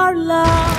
our love.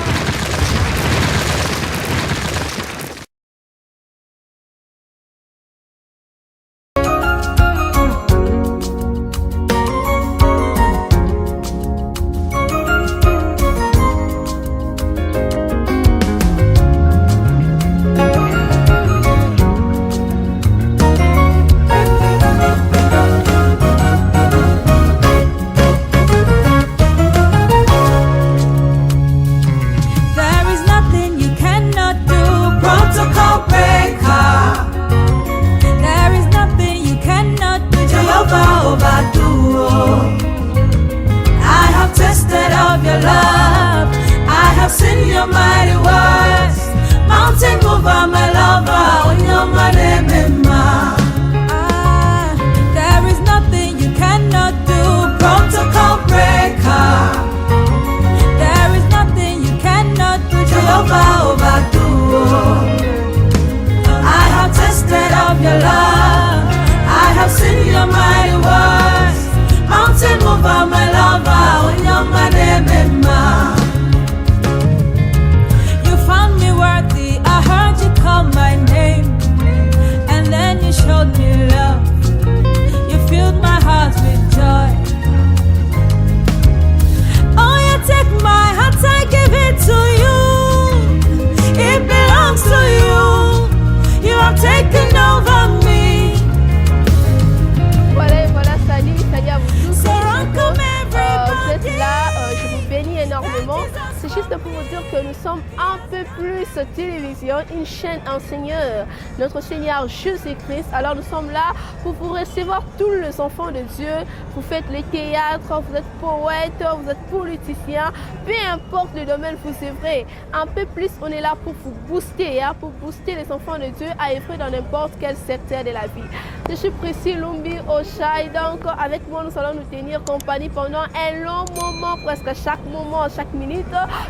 C'est juste pour vous dire que nous sommes un peu plus télévision, une chaîne en Seigneur, notre Seigneur Jésus-Christ. Alors nous sommes là pour vous recevoir tous les enfants de Dieu. Vous faites les théâtres, vous êtes poète, vous êtes politicien, peu importe le domaine vous œuvrez. Un peu plus, on est là pour vous booster, pour booster les enfants de Dieu à œuvrer dans n'importe quel secteur de la vie. Je suis Priscille Lumbi Oshai, donc avec moi nous allons nous tenir compagnie pendant un long moment, presque chaque moment, chaque minute.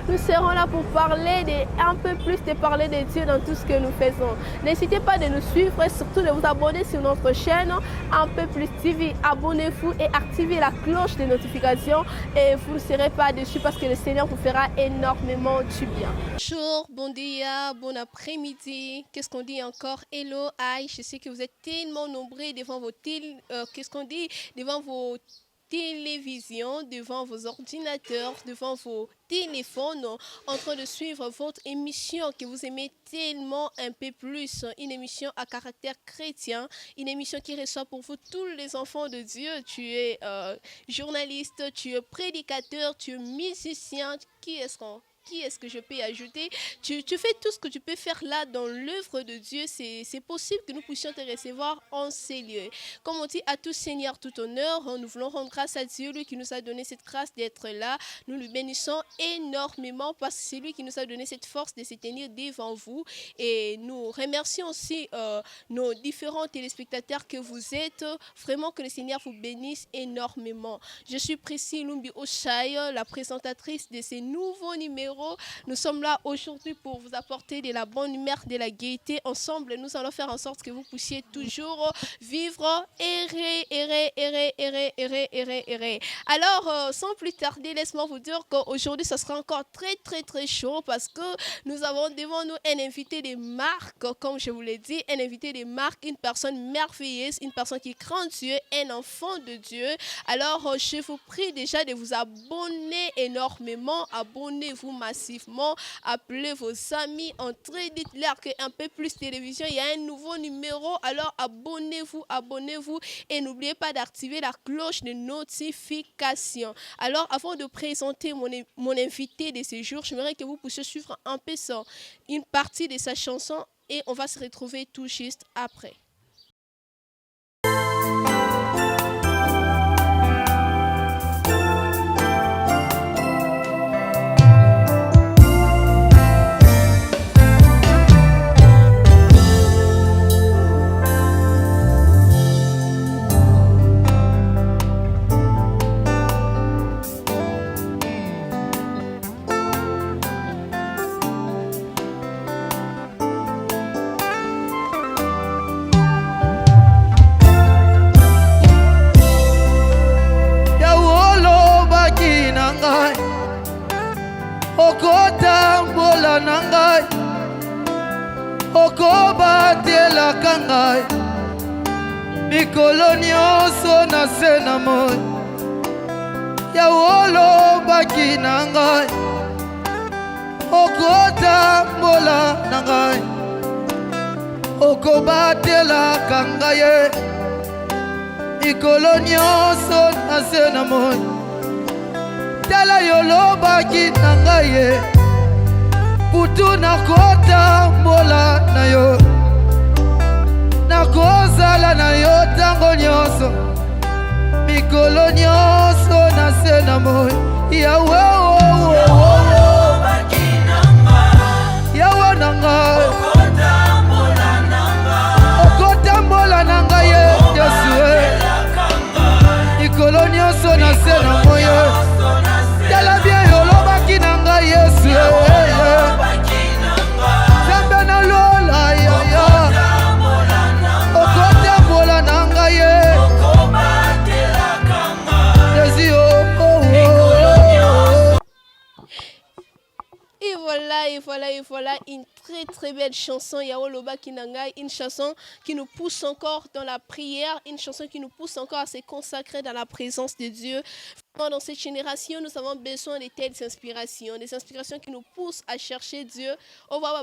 Nous serons là pour parler un peu plus de parler de Dieu dans tout ce que nous faisons. N'hésitez pas de nous suivre et surtout de vous abonner sur notre chaîne Un peu plus TV. Abonnez-vous et activez la cloche de notification et vous ne serez pas déçus parce que le Seigneur vous fera énormément du bien. Bonjour, bon dia, bon après-midi. Qu'est-ce qu'on dit encore? Hello, hi. Je sais que vous êtes tellement nombreux devant vos devant vos télévisions, devant vos ordinateurs, devant vos téléphones, en train de suivre votre émission que vous aimez tellement un peu plus, une émission à caractère chrétien, une émission qui reçoit pour vous tous les enfants de Dieu. Tu es journaliste, tu es prédicateur, tu es musicien, qui est-ce que je peux ajouter? Tu fais tout ce que tu peux faire là dans l'œuvre de Dieu. C'est possible que nous puissions te recevoir en ces lieux. Comme on dit, à tout Seigneur, tout honneur, nous voulons rendre grâce à Dieu, lui qui nous a donné cette grâce d'être là. Nous lui bénissons énormément parce que c'est lui qui nous a donné cette force de se tenir devant vous. Et nous remercions aussi nos différents téléspectateurs que vous êtes. Vraiment que le Seigneur vous bénisse énormément. Je suis Priscille Lumbi Oshai, la présentatrice de ces nouveaux numéros. Nous sommes là aujourd'hui pour vous apporter de la bonne humeur, de la gaieté. Ensemble, nous allons faire en sorte que vous puissiez toujours vivre, errer. Alors, sans plus tarder, laisse-moi vous dire qu'aujourd'hui, ce sera encore très chaud parce que nous avons devant nous un invité de marque, comme je vous l'ai dit, un invité de marque, une personne merveilleuse, une personne qui craint Dieu, un enfant de Dieu. Alors, je vous prie déjà de vous abonner énormément, abonnez-vous massivement, appelez vos amis, entrez, dites-leur qu'un peu plus télévision, il y a un nouveau numéro, alors abonnez-vous et n'oubliez pas d'activer la cloche de notification. Alors avant de présenter mon invité de ce jour, j'aimerais que vous puissiez suivre un peu une partie de sa chanson et on va se retrouver tout juste après. okotambola na ngai, okobatelaka ngai mikolo nyonso na se na moi. Yawe olobaki na ngai, okotambola na ngai, okobatelaka ngai mikolo nyonso na se na moi. Tala yolobaki na ngai putu nakotambola na yo, nakozala na yo tango nyonso mikolo nyonso na se na moi. Yawe Yawe na ngai, okotambola na ngai Yesu mikolo nyonso na se na moi. Tala bien yolobaki na ngai Yesu Zambe na lola yaya, okotambola na ngai Et voilà une très belle chanson, Yaoloba Kinangai, une chanson qui nous pousse encore dans la prière, une chanson qui nous pousse encore à se consacrer dans la présence de Dieu. Dans cette génération, nous avons besoin de telles inspirations, des inspirations qui nous poussent à chercher Dieu. Alors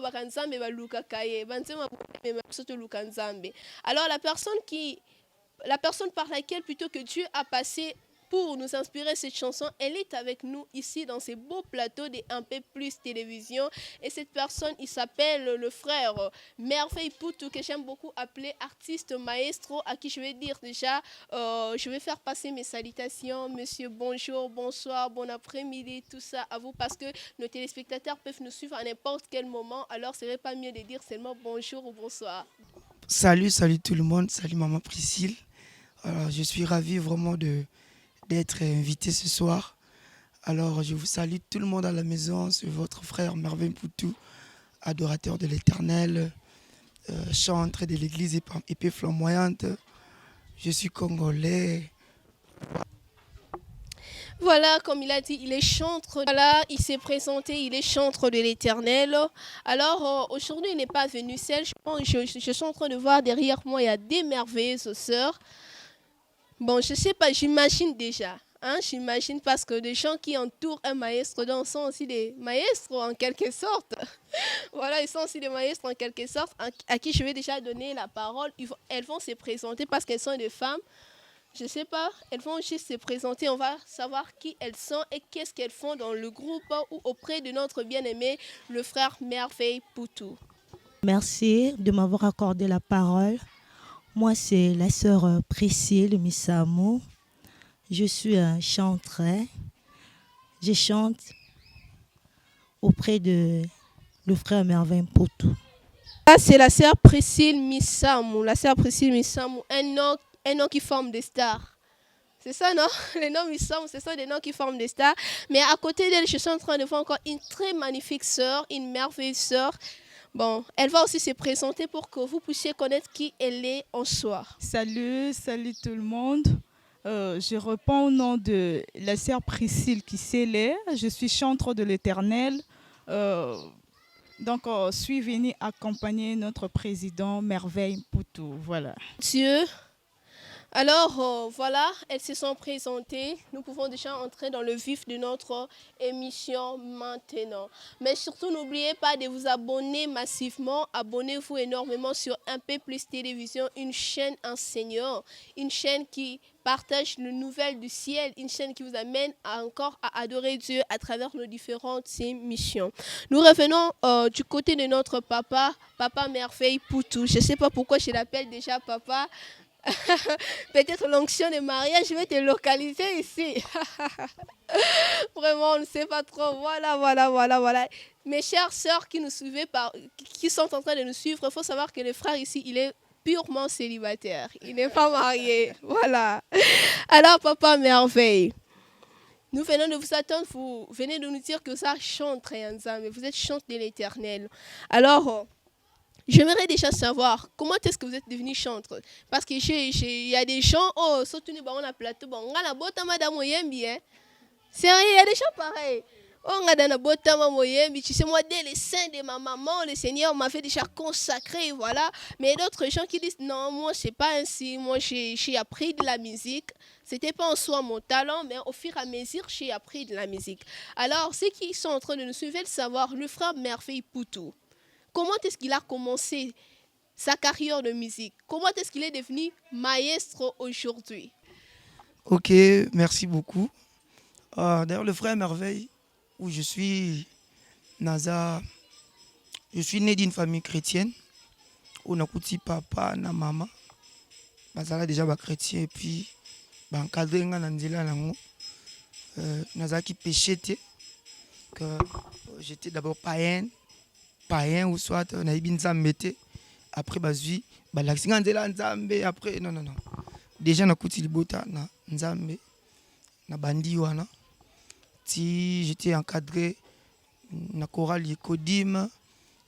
la personne par laquelle plutôt que Dieu a passé pour nous inspirer cette chanson, elle est avec nous ici dans ces beaux plateaux de Un peu plus télévision. Et cette personne, il s'appelle le frère Merveille Poutou, que j'aime beaucoup appeler artiste maestro, à qui je vais dire déjà, je vais faire passer mes salutations. Monsieur, bonjour, bonsoir, bon après-midi, tout ça à vous, parce que nos téléspectateurs peuvent nous suivre à n'importe quel moment. Alors, ce serait pas mieux de dire seulement bonjour ou bonsoir. Salut tout le monde, salut maman Priscille. Alors, je suis ravi vraiment d'être invité ce soir. Alors, je vous salue tout le monde à la maison. C'est votre frère Merveille Poutou, adorateur de l'Éternel, chantre de l'église épée flamboyante. Je suis congolais. Voilà, comme il a dit, il est chantre. Voilà, il s'est présenté, il est chantre de l'Éternel. Alors, aujourd'hui, il n'est pas venu seul. Je suis en train de voir derrière moi, il y a des merveilleuses sœurs. Bon, je ne sais pas, j'imagine déjà. J'imagine parce que les gens qui entourent un maestro sont aussi des maestros en quelque sorte. Voilà, ils sont aussi des maestros en quelque sorte, à qui je vais déjà donner la parole. Elles vont se présenter parce qu'elles sont des femmes. Je ne sais pas, elles vont juste se présenter. On va savoir qui elles sont et qu'est-ce qu'elles font dans le groupe ou auprès de notre bien-aimé, le frère Merveille Poutou. Merci de m'avoir accordé la parole. Moi, c'est la sœur Priscille Missamou. Je suis chanteuse. Je chante auprès de le frère Merveille Poutou. C'est la sœur Priscille Missamou. La sœur Priscille Missamou, un nom qui forme des stars. C'est ça, non? Les noms Missamou, ce sont des noms qui forment des stars. Mais à côté d'elle, je suis en train de voir encore une très magnifique sœur, une merveilleuse sœur. Bon, elle va aussi se présenter pour que vous puissiez connaître qui elle est en soi. Salut tout le monde. Je réponds au nom de la sœur Priscille Kisele. Je suis chantre de l'Éternel. Donc, je suis venue accompagner notre président Merveille Poutou. Voilà. Dieu. Alors, voilà, elles se sont présentées. Nous pouvons déjà entrer dans le vif de notre émission maintenant. Mais surtout, n'oubliez pas de vous abonner massivement. Abonnez-vous énormément sur Un peu plus télévision, une chaîne enseignante, une chaîne qui partage les nouvelles du ciel, une chaîne qui vous amène encore à adorer Dieu à travers nos différentes émissions. Nous revenons du côté de notre papa Merveille Poutou. Je ne sais pas pourquoi je l'appelle déjà papa. Peut-être l'onction de mariage, je vais te localiser ici. Vraiment, on ne sait pas trop. Voilà. Mes chères sœurs qui nous suivent, qui sont en train de nous suivre, il faut savoir que le frère ici, il est purement célibataire. Il n'est pas marié. Voilà. Alors, papa Merveille, nous venons de vous attendre. Vous venez de nous dire que ça chante très ensemble. Vous êtes chante de l'Éternel. Alors, j'aimerais déjà savoir comment est-ce que vous êtes devenu chantre. Parce qu'il y a des gens, surtout nous, on a plateau, on a la botte à madame Oyembi. Sérieux, il y a des gens pareils. Oh, Ngadana Botama Moyembi, tu sais, moi, dès les seins de ma maman, le Seigneur m'avait déjà consacré, voilà. Mais d'autres gens qui disent, non, moi, c'est pas ainsi. Moi, j'ai appris de la musique. C'était pas en soi mon talent, mais au fur et à mesure, j'ai appris de la musique. Alors, ceux qui sont en train de nous suivre veulent savoir, le frère Merveille Poutou, comment est-ce qu'il a commencé sa carrière de musique? Comment est-ce qu'il est devenu maestro aujourd'hui? Ok, merci beaucoup. D'ailleurs, le frère Merveille, où je suis je suis né d'une famille chrétienne où on a papa na maman bazala déjà chrétien et puis encadré nga na nzela nango nazaki péché que j'étais d'abord païen ou soit nayibi nzambe te après bazui balakisi nga nzela nzambe après non déjà nakuti libota na nzambe na bandi wana si j'étais encadré na chorale Kodim,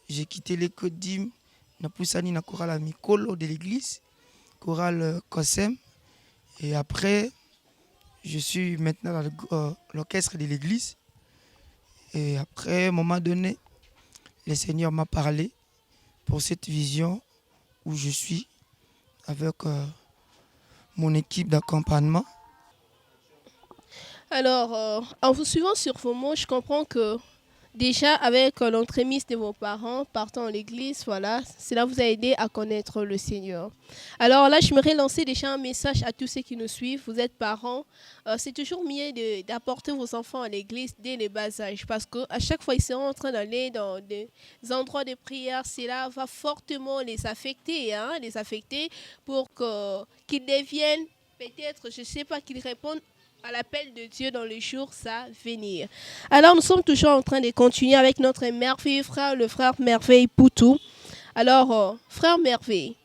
j'ai quitté les Kodim, na poussani na chorale Mikolo de l'église, chorale Kosem, et après je suis maintenant dans l'orchestre de l'église. Et après, à un moment donné, le Seigneur m'a parlé pour cette vision où je suis avec mon équipe d'accompagnement. Alors, en vous suivant sur vos mots, je comprends que déjà avec l'entremise de vos parents, partant à l'église, voilà, cela vous a aidé à connaître le Seigneur. Alors là, je me lancer déjà un message à tous ceux qui nous suivent. Vous êtes parents, c'est toujours mieux d'apporter vos enfants à l'église dès le bas âge parce qu'à chaque fois ils seront en train d'aller dans des endroits de prière, cela va fortement les affecter pour qu'ils deviennent peut-être, je ne sais pas, qu'ils répondent à l'appel de Dieu dans les jours à venir. Alors nous sommes toujours en train de continuer avec notre merveilleux frère, le frère Merveille Poutou. Alors, frère Merveille,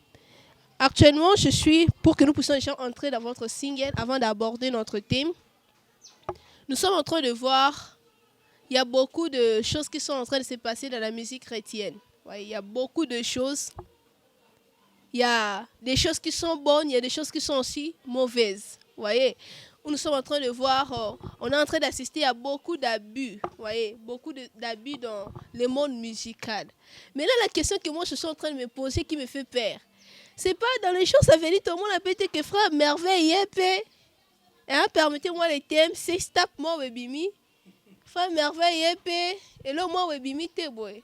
actuellement je suis, pour que nous puissions déjà entrer dans votre single avant d'aborder notre thème, nous sommes en train de voir, il y a beaucoup de choses qui sont en train de se passer dans la musique chrétienne. Ouais, il y a beaucoup de choses. Il y a des choses qui sont bonnes, il y a des choses qui sont aussi mauvaises. Vous voyez, nous sommes en train de voir, on est en train d'assister à beaucoup d'abus, voyez, beaucoup d'abus dans le monde musical. Mais là, la question que moi je suis en train de me poser qui me fait peur, c'est pas dans les choses à venir, tout le monde a pété que frère Merveille est paix. Hein, permettez-moi les thèmes, c'est stop moi webimi. Frère Merveille est paix. Et là, moi webimi te boy.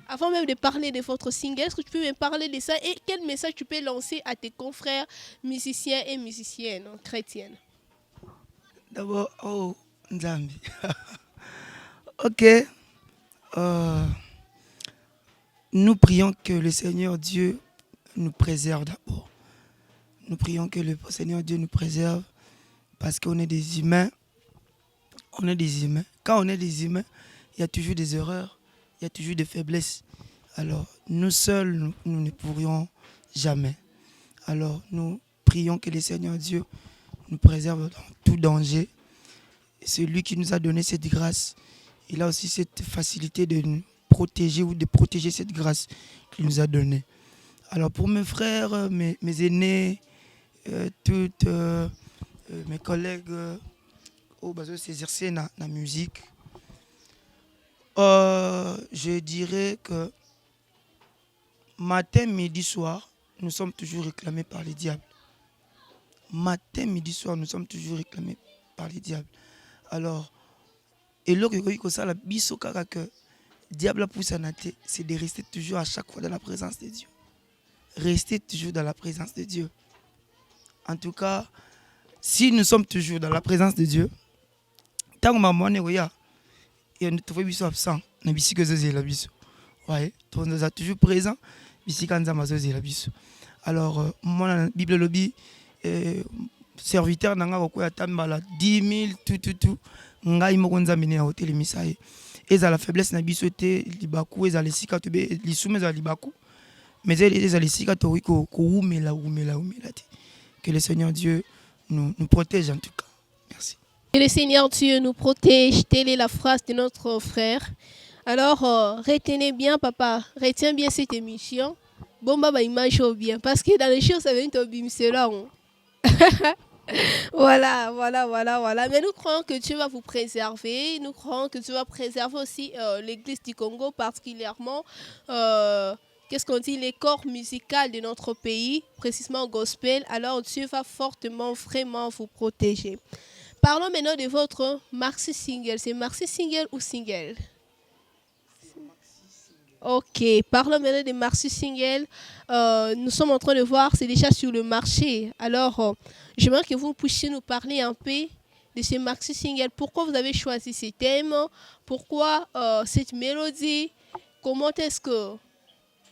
Avant même de parler de votre single, est-ce que tu peux me parler de ça et quel message tu peux lancer à tes confrères musiciens et musiciennes chrétiennes? D'abord, oh, Nzambi. Ok. Nous prions que le Seigneur Dieu nous préserve d'abord. Nous prions que le Seigneur Dieu nous préserve parce qu'on est des humains. On est des humains. Quand on est des humains, il y a toujours des erreurs. Il y a toujours des faiblesses. Alors, nous seuls, nous ne pourrions jamais. Alors, nous prions que le Seigneur Dieu nous préserve dans tout danger. C'est lui qui nous a donné cette grâce. Il a aussi cette facilité de nous protéger ou de protéger cette grâce qu'il nous a donnée. Alors, pour mes frères, mes aînés, toutes mes collègues, au besoin de s'exercer dans la musique, je dirais que matin, midi, soir, nous sommes toujours réclamés par les diables. Matin, midi, soir, nous sommes toujours réclamés par les diables. Alors, et là, que diable pousse à nater, c'est de rester toujours à chaque fois dans la présence de Dieu. Rester toujours dans la présence de Dieu. En tout cas, si nous sommes toujours dans la présence de Dieu, tant que maman est là, et nous trouvons qu'ils sont absents, nous avons que c'est la biso. Ouais, nous sommes toujours présents, ici quand nous sommes la biso. Alors, moi, la Bible lobby, serviteur nanga ko atambala 10 000 tout ngai moko nzamene ya hotel misaye eza la faiblesse na biso te libaku eza lesika to be lisume za libaku mais eza lesika to ko umela te. Que le Seigneur Dieu nous protège en tout cas. Merci. Que le Seigneur Dieu nous protège, telle est la phrase de notre frère. Alors retenez bien papa, retiens bien cette émission. Bon baba image bien parce que dans les choses ça vient de bimsela. Voilà. Mais nous croyons que Dieu va vous préserver. Nous croyons que Dieu va préserver aussi l'Église du Congo, particulièrement, qu'est-ce qu'on dit, les corps musicaux de notre pays, précisément gospel. Alors Dieu va fortement, vraiment vous protéger. Parlons maintenant de votre maxi single. C'est maxi single ou single? Ok, parlons maintenant des maxi singles. Nous sommes en train de voir, c'est déjà sur le marché. Alors, j'aimerais que vous puissiez nous parler un peu de ces maxi singles. Pourquoi vous avez choisi ces thèmes? Pourquoi cette mélodie? Comment est-ce que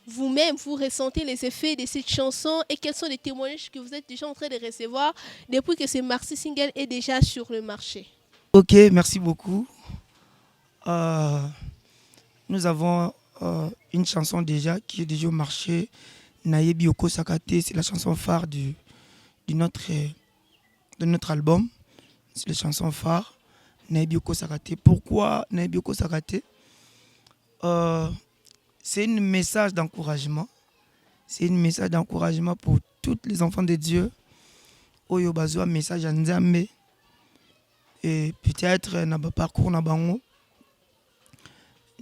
vous-même vous ressentez les effets de cette chanson et quels sont les témoignages que vous êtes déjà en train de recevoir depuis que ce maxi single est déjà sur le marché? Ok, merci beaucoup. Nous avons une chanson déjà qui est déjà au marché. Nayebi Oko Sakate, c'est la chanson phare de notre album. C'est la chanson phare. Nayebi Oko Sakate. Pourquoi Nayebi Oko Sakate? C'est un message d'encouragement. C'est un message d'encouragement pour tous les enfants de Dieu. Oyo bazwa message à Nzambe. Et peut-être dans le parcours na bango.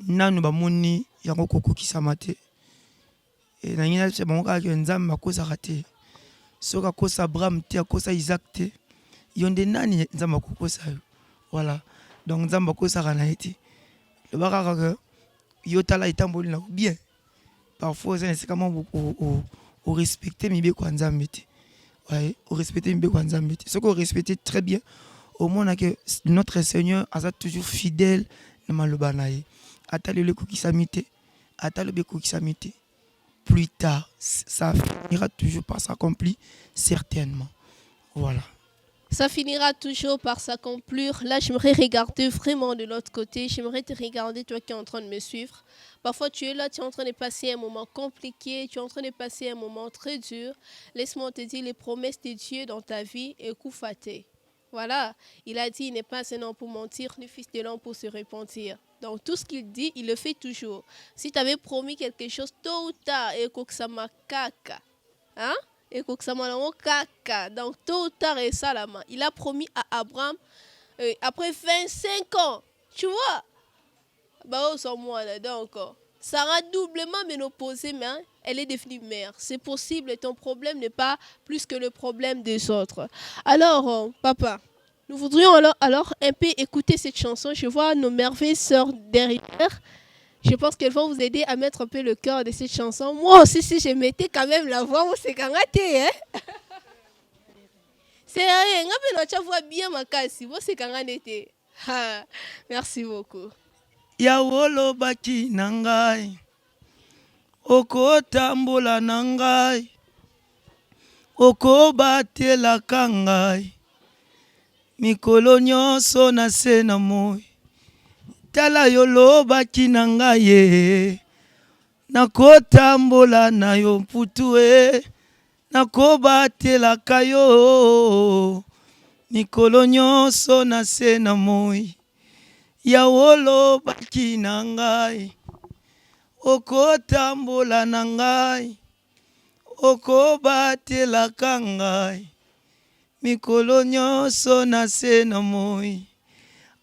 Nanu bamoni yango koko kisamate. Et na ngina se bango ka Nzambe akosa kate. Soka kosa Abraham te akosa Isaac te. Yonde nani Nzambe akosa yo. Voilà. Donc Nzambe akosa kana ete. Le baraka que yotala itamboli na bien. Parfois c'est comment au respecter mibe kwa Nzambe te. Ouais, au respecter mibe kwa Nzambe te. Ce qu'on respecte très bien au monde que notre Seigneur a toujours fidèle na maloba na ye. Atale le kokisamite, atale le kokisamite. Plus tard, ça finira toujours par s'accomplir, certainement. Voilà. Ça finira toujours par s'accomplir. Là, j'aimerais regarder vraiment de l'autre côté. J'aimerais te regarder, toi qui es en train de me suivre. Parfois, tu es là, tu es en train de passer un moment compliqué, tu es en train de passer un moment très dur. Laisse-moi te dire les promesses de Dieu dans ta vie et koufaté. Voilà, il a dit, il n'est pas un homme pour mentir, ni fils de l'homme pour se repentir. Donc tout ce qu'il dit, il le fait toujours. Si tu avais promis quelque chose, tôt ou tard, et que ça m'a caca. Hein? Et que ça m'a caca. Donc tôt ou tard, et ça, il a promis à Abraham, après 25 ans, tu vois, bah, oh, moi, là, donc, Sarah doublement ménopausée, mais hein, elle est devenue mère. C'est possible, ton problème n'est pas plus que le problème des autres. Alors, papa, nous voudrions alors un peu écouter cette chanson. Je vois nos merveilleuses sœurs derrière. Je pense qu'elles vont vous aider à mettre un peu le cœur de cette chanson. Moi aussi, si je mettais quand même la voix, c'est quand même, hein? C'est rien, on voit bien ma casse. C'est quand même. Merci beaucoup. Yawolo baki nangai. Oko tambola nangai. Oko batela kangai. Mikolo nyonso na se na moi. Tala yolo baki nangai ye. Nakotambola na yo mputu e. Nakobatela kayo. Mikolo nyonso na se na moi. Yawolo baki nangai. Oko tambola nangai. Oko batela kangai. Mikolo nyonso na se na moi.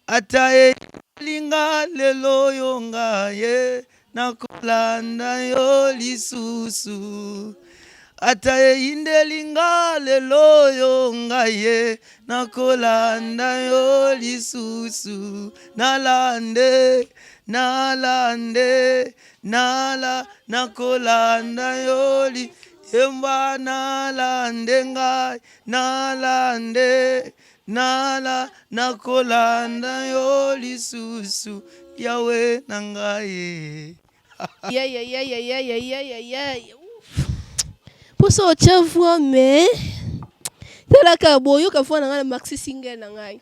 Ata elinga lelo yo ngai. Nakolanda yo lisusu. Ata indelinga lelo yo ngai. Nakolanda yo lisusu. Nalande, nakolanda yo lisusu. Yemba nalande ngai, nakolanda yo lisusu. Yawe nangai. Pour ça, tu vois, mais c'est là que boyo ka fois na maxi single na ngai.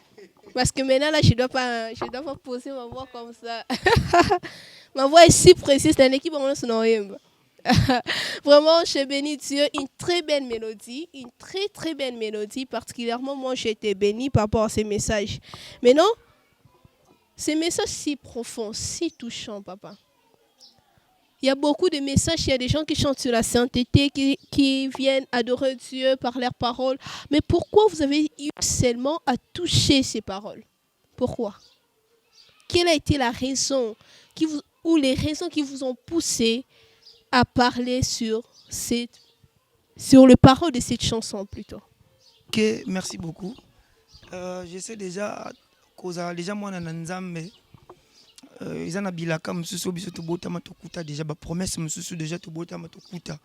Parce que maintenant là je dois pas poser ma voix comme ça. Ma voix est si précise, c'est une équipe en son. Vraiment, je bénis Dieu, une très belle mélodie, une très très belle mélodie, particulièrement moi j'ai été bénie par rapport à ces messages. Mais non, ces messages si profonds, si touchants, papa. Il y a beaucoup de messages, il y a des gens qui chantent sur la sainteté, qui viennent adorer Dieu par leurs paroles. Mais pourquoi vous avez eu seulement à toucher ces paroles? Pourquoi? Quelle a été la raison ou les raisons qui vous ont poussé à parler sur les paroles de cette chanson plutôt? Ok, merci beaucoup. Je sais déjà, déjà moi, Nanzambe. Ils en a bilaka mususu biso to bota matokuta déjà ba promesse mususu déjà to bota matokuta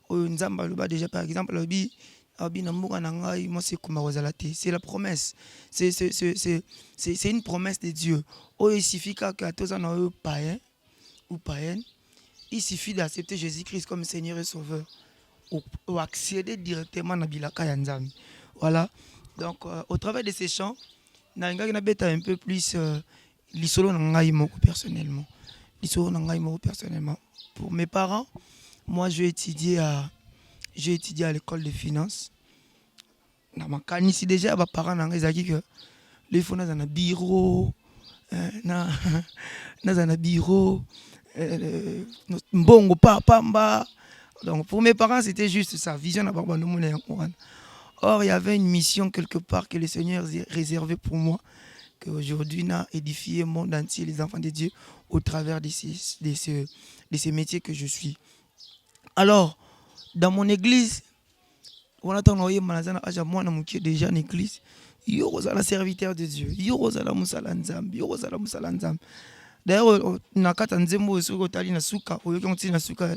oyo nzamba loba déjà par exemple lobi abi na mboka na ngai moi c'est comme rozalate c'est la promesse c'est une promesse de Dieu oyo il suffit que tous en eux païen ou païenne il suffit d'accepter Jésus-Christ comme Seigneur et Sauveur ou accéder directement na bilaka ya nzambe. Voilà, donc au travers de ces chants na ngaki na beta un peu plus l'isolo nangai moko personnellement. L'isolo nangai moko personnellement. Pour mes parents, moi j'ai étudié à l'école de finance. Na makani si déjà ba parents nangai zaki que les fonds dans un bureau na un bureau mbongo pamba. Donc pour mes parents c'était juste ça, vision na baba no mona. Or il y avait une mission quelque part que le Seigneur réservait pour moi. Qu'aujourd'hui, on a édifié le monde entier, les enfants de Dieu, au travers de ces métiers que je suis. Alors, dans mon église, on a envoyé moi déjà en église, il y a un serviteur de Dieu, il y a un musalanzam, il y a un d'ailleurs, il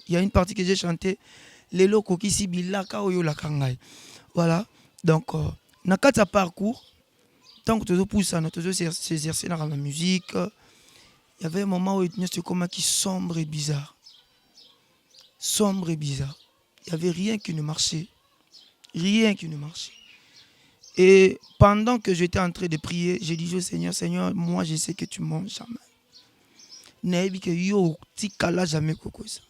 y a une partie que j'ai chantée, les locaux qui s'y bilaka ou la kangai. Voilà, donc, nakata parcours. Tant que tu as poussé, tu as exercé dans la musique, il y avait un moment où c'était comme qui sombre et bizarre. Sombre et bizarre. Il n'y avait rien qui ne marchait. Rien qui ne marchait. Et pendant que j'étais en train de prier, j'ai dit au Seigneur, Seigneur, moi je sais que tu manges jamais. N'aie que yo tikala jamais koko ça.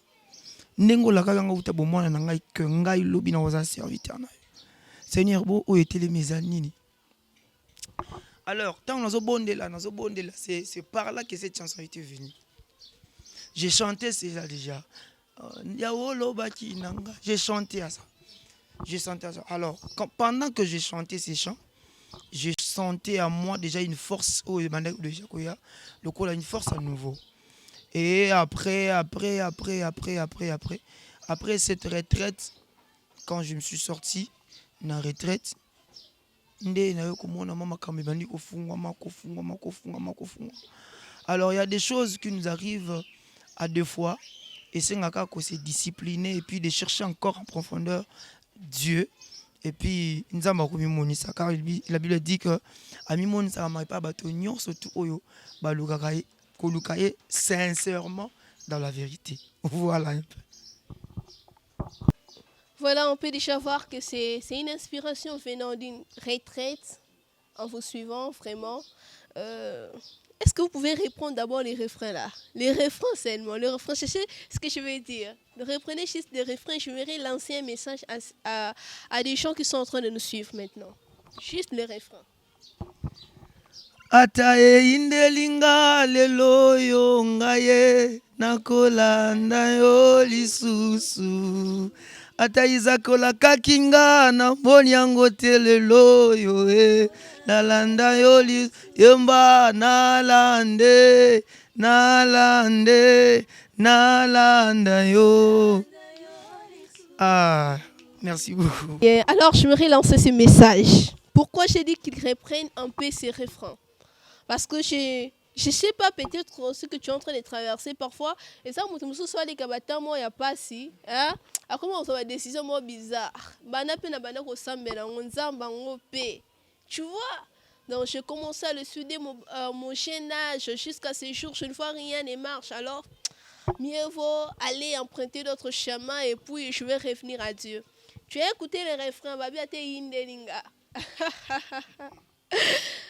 Nengo la kanga uta bo mwana ngai que ngai lobi na waza serviteur na. Seigneur bo o était les mes anini. Alors, tant que c'est par là que cette chanson était venue. J'ai chanté ça déjà. J'ai chanté à ça. Alors, pendant que j'ai chanté ces chants, j'ai senti à moi déjà une force, une force à nouveau. Et après cette retraite, quand je me suis sorti, dans la retraite, alors il y a des choses qui nous arrivent à deux fois et c'est qu'on s'est discipliné et puis de chercher encore en profondeur Dieu et puis car la Bible dit que sincèrement dans la vérité. Voilà un peu. Voilà, on peut déjà voir que c'est une inspiration venant d'une retraite en vous suivant vraiment. Est-ce que vous pouvez répondre d'abord les refrains là? Les refrains seulement, les refrains, je sais ce que je veux dire. Reprenez juste les refrains, je verrai lancer un message à des gens qui sont en train de nous suivre maintenant. Juste les refrains. Atae indelinga lelo yo ngaye nakolanda yo lisusu Ataiza kola kakinga na mbonyango telelo yo nalanda yo yomba nalanda yo. Ah, merci beaucoup. Et alors, je voudrais lancer ce message. Pourquoi j'ai dit qu'ils reprennent un peu ces refrains? Parce que je sais pas peut-être ce que tu es en train de traverser parfois. Et ça, je me suis dit que il n'y a pas si. Hein? Comment on a des décisions bizarres. Tu vois? Donc, j'ai commencé à le suivre mon jeune âge. Jusqu'à ce jour, je ne vois rien ne marche. Alors, mieux vaut aller emprunter d'autres chemins et puis je vais revenir à Dieu. Tu as écouté les refrains, Babi ate yindelinga.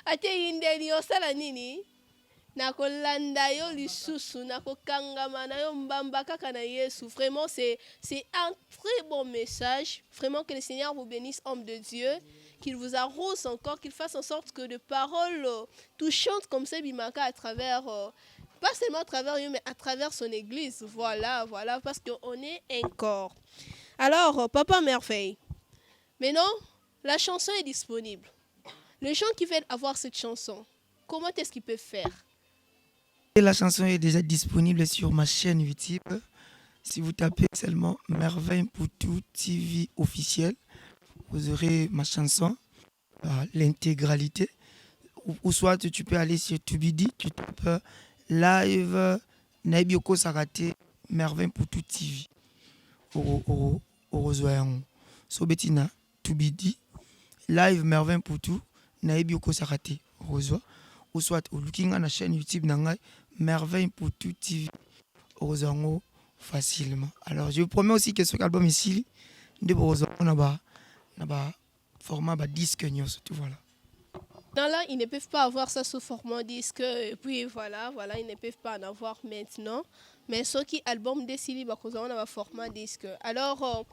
Ate yindeli osala nini? Nakolanda yo lisusu, nakokangama na yo mbamba kaka na Yesu. Vraiment, c'est un très bon message. Vraiment que le Seigneur vous bénisse, homme de Dieu, qu'il vous arrose encore, qu'il fasse en sorte que des paroles touchantes comme ça, Bimaka, à travers Pas seulement à travers lui, mais à travers son église. Voilà, voilà, parce qu'on est un corps. Alors, Papa Merveille, maintenant, la chanson est disponible. Les gens qui veulent avoir cette chanson, comment est-ce qu'ils peuvent faire? Et la chanson est déjà disponible sur ma chaîne YouTube. Si vous tapez seulement Merveille Poutou TV officiel, vous aurez ma chanson, l'intégralité. Ou soit tu peux aller sur Tubidi, tu tapes live Naibioko Sarate Merveille Poutou TV. So betina Tubidi live Merveille Poutou Naibioko Sarate. Ou soit au looking à la chaîne YouTube nangai Merveille Poutou TV. Facilement. Alors je vous promets aussi que cet album ici, on a format disque tout voilà. Non, là, ils ne peuvent pas avoir ça sous format disque. Et puis voilà, ils ne peuvent pas en avoir maintenant. Mais ce qui album décide, on a un format disque. Alors,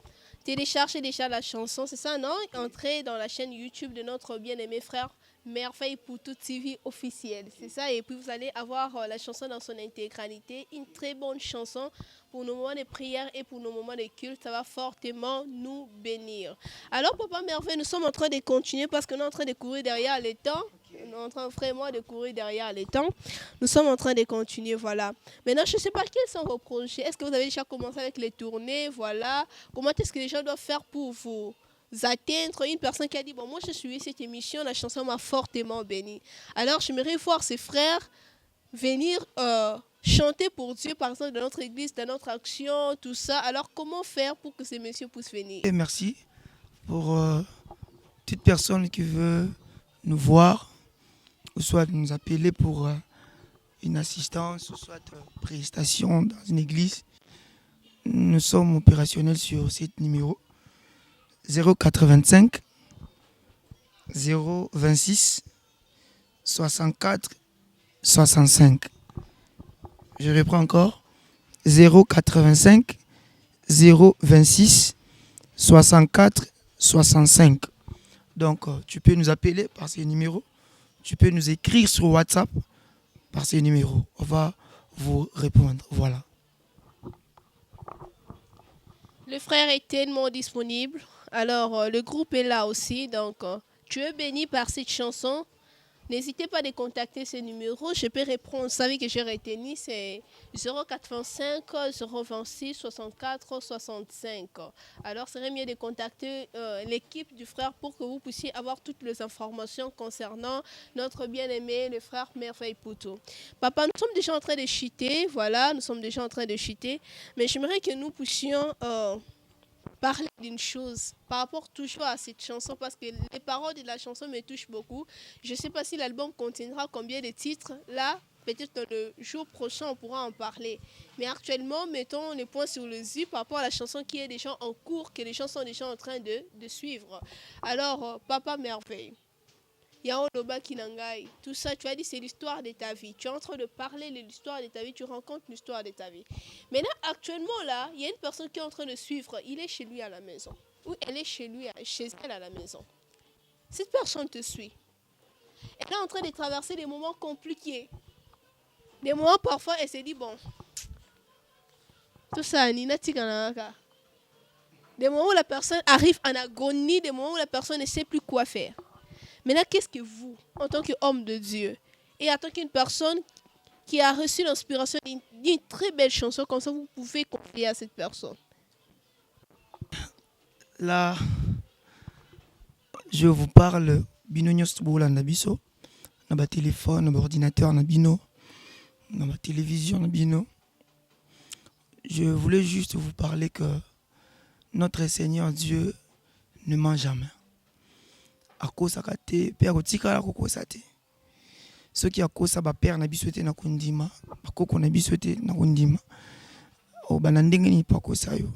téléchargez déjà la chanson, c'est ça, non? Entrez dans la chaîne YouTube de notre bien-aimé frère Merveille Poutou TV officiel, c'est ça. Et puis vous allez avoir la chanson dans son intégralité, une très bonne chanson pour nos moments de prière et pour nos moments de culte. Ça va fortement nous bénir. Alors Papa Merveille, nous sommes en train de continuer parce qu'on est en train de courir derrière les temps. On est en train vraiment de courir derrière les temps. Nous sommes en train de continuer, voilà. Maintenant, je ne sais pas quels sont vos projets. Est-ce que vous avez déjà commencé avec les tournées, voilà. Comment est-ce que les gens doivent faire pour vous atteindre? Une personne qui a dit, bon, moi je suis cette émission, la chanson m'a fortement béni. Alors, j'aimerais voir ses frères venir chanter pour Dieu, par exemple, dans notre église, dans notre action, tout ça. Alors, comment faire pour que ces messieurs puissent venir? Et merci pour toute personne qui veut nous voir, ou soit nous appeler pour une assistance, ou soit prestation dans une église. Nous sommes opérationnels sur ce numéro 085 026 64 65. Je reprends encore 085 026 64 65. Donc tu peux nous appeler par ces numéros, tu peux nous écrire sur WhatsApp par ces numéros. On va vous répondre. Voilà. Le frère est tellement disponible. Alors, le groupe est là aussi. Donc, tu es béni par cette chanson. N'hésitez pas à contacter ce numéro. Je peux répondre. Vous savez que j'ai retenu, c'est 085 026 64 65. Alors, ce serait mieux de contacter l'équipe du frère pour que vous puissiez avoir toutes les informations concernant notre bien-aimé, le frère Merveille Poutou. Papa, nous sommes déjà en train de chuter. Voilà, nous sommes déjà en train de chuter. Mais j'aimerais que nous puissions parler d'une chose par rapport toujours à cette chanson, parce que les paroles de la chanson me touchent beaucoup. Je ne sais pas si l'album contiendra combien de titres. Là, peut-être le jour prochain, on pourra en parler. Mais actuellement, mettons les points sur les i par rapport à la chanson qui est déjà en cours, que les gens sont déjà en train de suivre. Alors, Papa Merveille, Yaoloba Kinangai, tout ça, tu as dit, c'est l'histoire de ta vie. Tu es en train de parler de l'histoire de ta vie, tu rencontres l'histoire de ta vie. Maintenant, actuellement, là, il y a une personne qui est en train de suivre. Il est chez lui à la maison. Ou elle est chez lui, chez elle à la maison. Cette personne te suit. Elle est en train de traverser des moments compliqués. Des moments, parfois, elle se dit, bon, tout ça, Nina Tiganaka. Des moments où la personne arrive en agonie, des moments où la personne ne sait plus quoi faire. Maintenant, qu'est-ce que vous, en tant qu'homme de Dieu, et en tant qu'une personne qui a reçu l'inspiration d'une très belle chanson, comme ça, vous pouvez confier à cette personne? Là, je vous parle, binonyos boula nabiso, na téléphone, na ordinateur, na bino, na télévision, na bino. Je voulais juste vous parler que notre Seigneur Dieu ne ment jamais. Akosaka te pe akotika kokosa te. Soki akosa ba père na biso te na kundima, bakoko na biso te na kundima. O bana ndenge ni pakosa yo.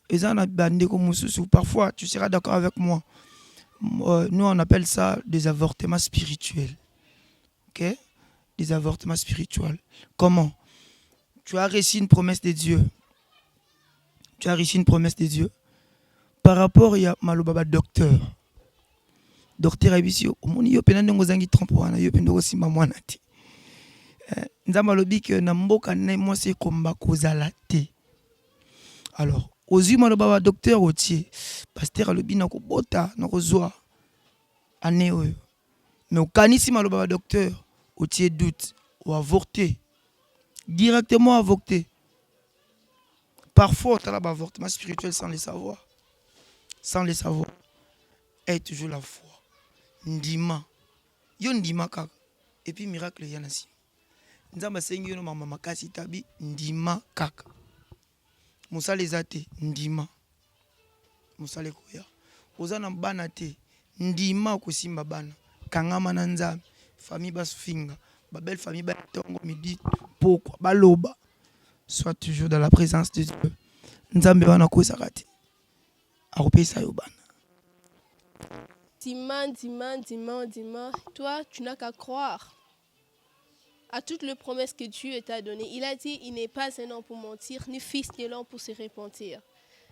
Ezana bande ko mususu, parfois tu seras d'accord avec moi. Nous on appelle ça des avortements spirituels. OK? Des avortements spirituels. Comment? Tu as reçu une promesse de Dieu. Tu as reçu une promesse de Dieu. Par rapport à malobaba docteur. Docteur abisio, omoni yo penande ngozangi trompo wana yo pendo simba mwana ti. nzambe alobi ke na mboka na mwasi ekomba kozala te. Alors ozwi maloba ba docteur otie pasteur alobi na kobota na kozwa ane oyo, mais okanisi maloba ba docteur otie doute ou avorter directement, avorter. Parfois on a avortement spirituel sans le savoir, et toujours la foi ndima yo ndima kaka et puis miracle yana si nzamba sengi yo mama makasi tabi ndima kaka musala ezate ndima musala koya ozana bana te ndima kosimba bana kangama na nzambe famille basufinga ba belle famille ba tongo midi pourquoi baloba soit toujours dans la présence de Dieu nzambe wana ko sakati akopesa yo bana. Dima. Toi, tu n'as qu'à croire à toutes les promesses que Dieu t'a données. Il a dit, il n'est pas un homme pour mentir, ni fils de l'homme pour se repentir.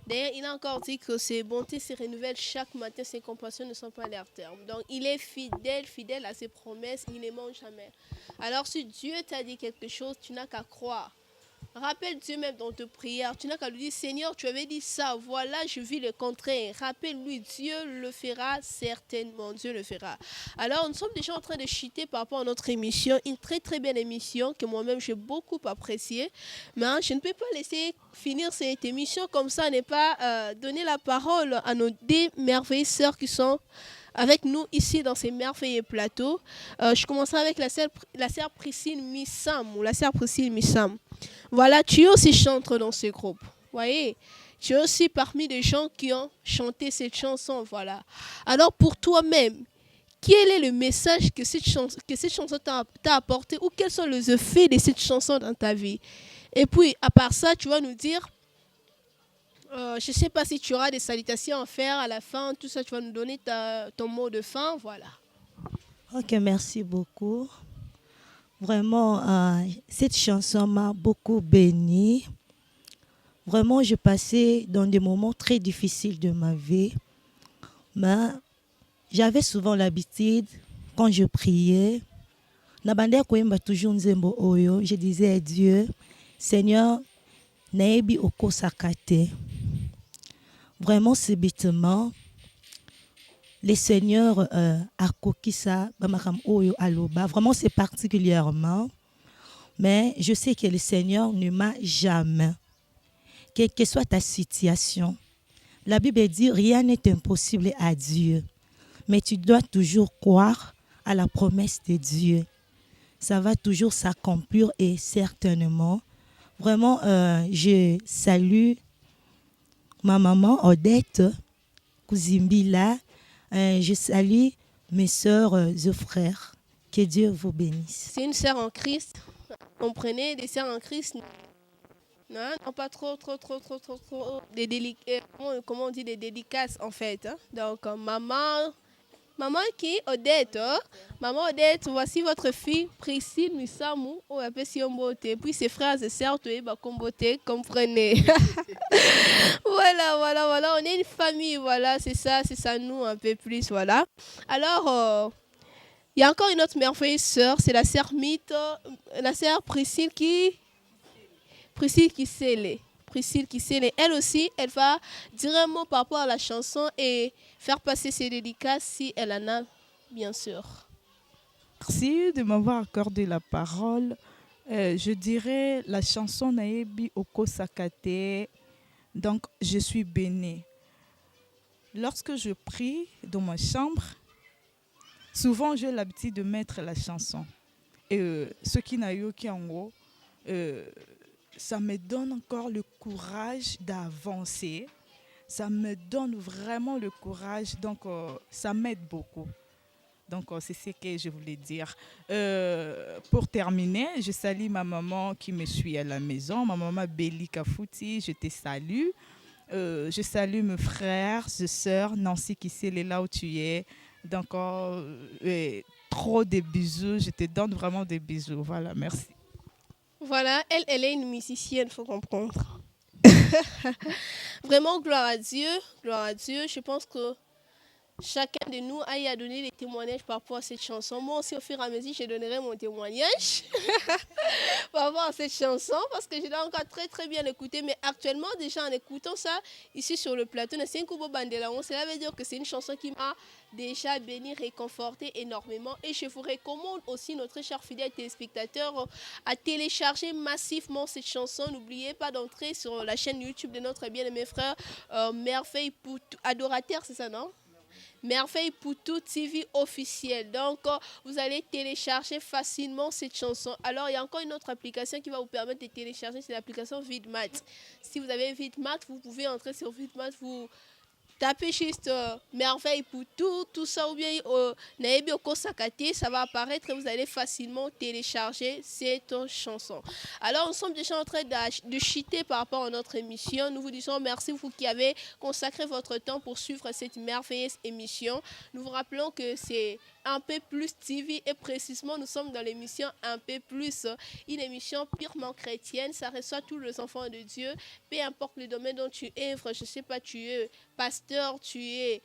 D'ailleurs, il a encore dit que ses bontés se renouvellent chaque matin, ses compassions ne sont pas à leur terme. Donc, il est fidèle à ses promesses, il ne ment jamais. Alors, si Dieu t'a dit quelque chose, tu n'as qu'à croire. Rappelle Dieu même dans tes prières. Tu n'as qu'à lui dire, Seigneur, tu avais dit ça. Voilà, je vis le contraire. Rappelle-lui, Dieu le fera certainement. Dieu le fera. Alors, nous sommes déjà en train de chuter par rapport à notre émission. Une très, très belle émission que moi-même, j'ai beaucoup appréciée. Mais je ne peux pas laisser finir cette émission comme ça, ne pas donner la parole à nos deux merveilleuses sœurs qui sont avec nous ici dans ces merveilleux plateaux. Je commencerai avec la sœur Priscille Missam, ou la sœur Priscille Missam. Voilà, tu es aussi chanteur dans ce groupe. Voyez, tu es aussi parmi les gens qui ont chanté cette chanson. Voilà. Alors pour toi-même, quel est le message que cette chanson t'a apporté, ou quels sont les effets de cette chanson dans ta vie? Et puis, à part ça, tu vas nous dire, je ne sais pas si tu auras des salutations à faire à la fin, tout ça, tu vas nous donner ton mot de fin. Voilà. Ok, merci beaucoup. Vraiment, cette chanson m'a beaucoup bénie. Vraiment, je passais dans des moments très difficiles de ma vie. Mais j'avais souvent l'habitude, quand je priais, je disais à Dieu, Seigneur, naebi oko sakate. Vraiment, subitement, les seigneurs Arkokisa, Bamakam Oyo Aloba, vraiment c'est particulièrement, mais je sais que le Seigneur ne m'a jamais, quelle que soit ta situation. La Bible dit rien n'est impossible à Dieu, mais tu dois toujours croire à la promesse de Dieu. Ça va toujours s'accomplir et certainement. Vraiment, je salue ma maman Odette Kouzimbila. Je salue mes sœurs et frères. Que Dieu vous bénisse. C'est une sœur en Christ. Comprenez, des sœurs en Christ. Non, pas trop comment on dit, des dédicaces en fait. Hein? Donc, maman qui Odette. Hein? Maman Odette, voici votre fille Priscille Misamou. On appelle Siombote. Puis ses frères et sœurs, comprenez. Voilà. On est une famille, voilà, c'est ça nous un peu plus, voilà. Alors, il y a encore une autre merveilleuse sœur, c'est la sœur la sœur Priscille qui scellait. Elle aussi, elle va dire un mot par rapport à la chanson et faire passer ses dédicaces si elle en a, bien sûr. Merci de m'avoir accordé la parole. Je dirais la chanson Naebi Oko Sakate. Donc, je suis bénie. Lorsque je prie dans ma chambre, souvent j'ai l'habitude de mettre la chanson. Et ce qui n'a eu aucun mot, ça me donne encore le courage d'avancer. Ça me donne vraiment le courage. Donc, ça m'aide beaucoup. Donc, c'est ce que je voulais dire. Pour terminer, je salue ma maman qui me suit à la maison. Ma maman Béli Kafouti, je te salue. Je salue mes frères et sœurs. Nancy Kissel est là où tu es. Donc, trop de bisous. Je te donne vraiment des bisous. Voilà, merci. Voilà, elle est une musicienne, il faut comprendre. Vraiment, gloire à Dieu. Je pense que chacun de nous aille à donner des témoignages par rapport à cette chanson. Moi aussi, au fur et à mesure, je donnerai mon témoignage par rapport à cette chanson parce que je l'ai encore très très bien écouté. Mais actuellement, déjà en écoutant ça ici sur le plateau, cela veut dire que c'est une chanson qui m'a déjà béni, réconforté énormément. Et je vous recommande aussi, notre cher fidèle téléspectateur, à télécharger massivement cette chanson. N'oubliez pas d'entrer sur la chaîne YouTube de notre bien-aimé frère Merveille pour Adorateur, c'est ça, non? Merveille pour tout TV officiel. Donc, vous allez télécharger facilement cette chanson. Alors, il y a encore une autre application qui va vous permettre de télécharger, c'est l'application Vidmat. Si vous avez Vidmat, vous pouvez entrer sur Vidmat, vous tapez juste Merveille pour tout ça ou bien Naebi Oko Sakate, ça va apparaître et vous allez facilement télécharger cette chanson. Alors nous sommes déjà en train de chuter par rapport à notre émission. Nous vous disons merci vous qui avez consacré votre temps pour suivre cette merveilleuse émission. Nous vous rappelons que c'est un peu plus TV et précisément nous sommes dans l'émission un peu plus, une émission purement chrétienne. Ça reçoit tous les enfants de Dieu, peu importe le domaine dont tu œuvres. Je sais pas, tu es pasteur, tu es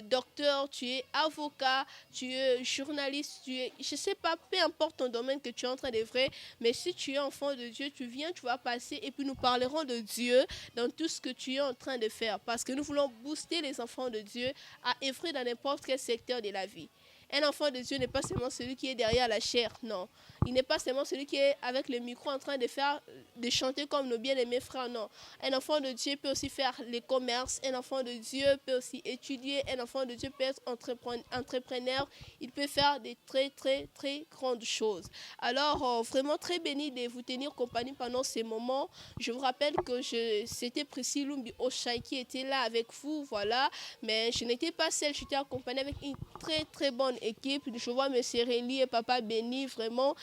docteur, tu es avocat, tu es journaliste, tu es, je sais pas, peu importe ton domaine que tu es en train d'œuvrer, mais si tu es enfant de Dieu, tu viens, tu vas passer et puis nous parlerons de Dieu dans tout ce que tu es en train de faire parce que nous voulons booster les enfants de Dieu à œuvrer dans n'importe quel secteur de la vie. Un enfant de Dieu n'est pas seulement celui qui est derrière la chair, non. Il n'est pas seulement celui qui est avec le micro en train de chanter comme nos bien-aimés frères, non. Un enfant de Dieu peut aussi faire les commerces, un enfant de Dieu peut aussi étudier, un enfant de Dieu peut être entrepreneur, il peut faire des très, très, très grandes choses. Alors, vraiment très béni de vous tenir compagnie pendant ces moments. Je vous rappelle que c'était Priscille Lumbi Oshai qui était là avec vous, voilà. Mais je n'étais pas seule, j'étais accompagnée avec une très, très bonne équipe. Je vois M. Réli et Papa Béni, vraiment,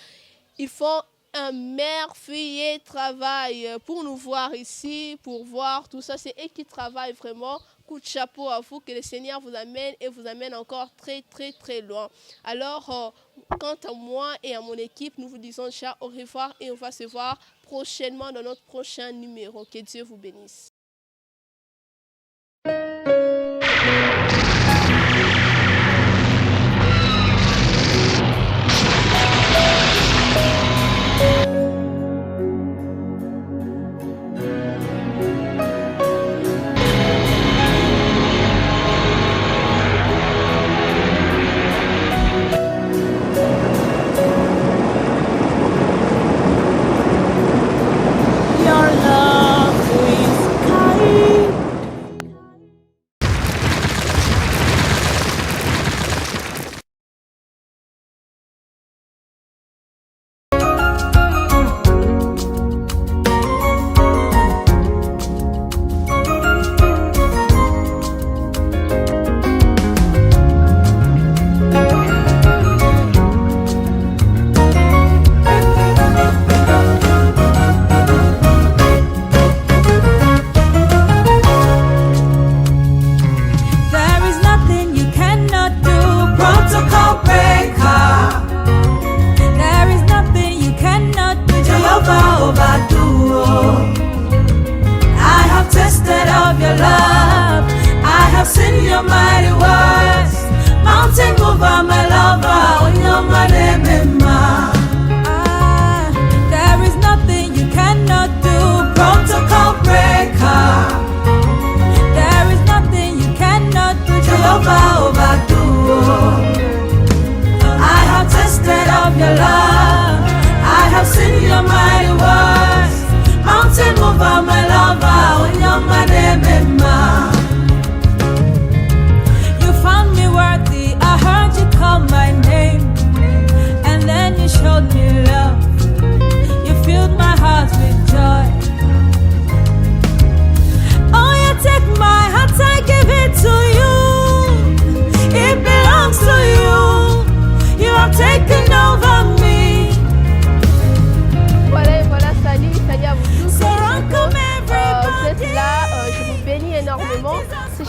ils font un merveilleux travail pour nous voir ici, pour voir tout ça. C'est eux qui travaillent vraiment. Coup de chapeau à vous, que le Seigneur vous amène et vous amène encore très, très, très loin. Alors, quant à moi et à mon équipe, nous vous disons déjà au revoir et on va se voir prochainement dans notre prochain numéro. Que Dieu vous bénisse. Your love is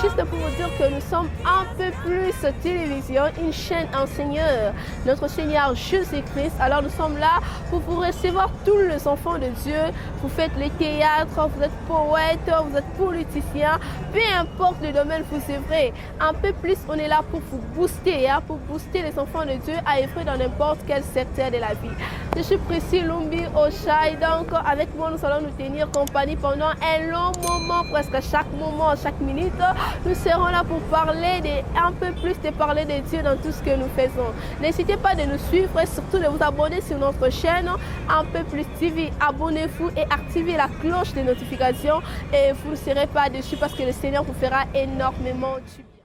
juste pour vous dire que nous sommes un peu plus télévision, une chaîne en Seigneur, notre Seigneur Jésus-Christ. Alors nous sommes là pour vous recevoir tous les enfants de Dieu. Vous faites les théâtres, vous êtes poète, vous êtes politicien, peu importe le domaine vous œuvrez. Un peu plus, on est là pour vous booster, pour booster les enfants de Dieu à œuvrer dans n'importe quel secteur de la vie. Je suis Priscille Lumbi Oshai, donc avec moi nous allons nous tenir compagnie pendant un long moment, presque chaque moment, chaque minute. Nous serons là pour parler un peu plus de parler de Dieu dans tout ce que nous faisons. N'hésitez pas de nous suivre et surtout de vous abonner sur notre chaîne Un peu plus TV. Abonnez-vous et activez la cloche de notification et vous ne serez pas déçus parce que le Seigneur vous fera énormément du bien.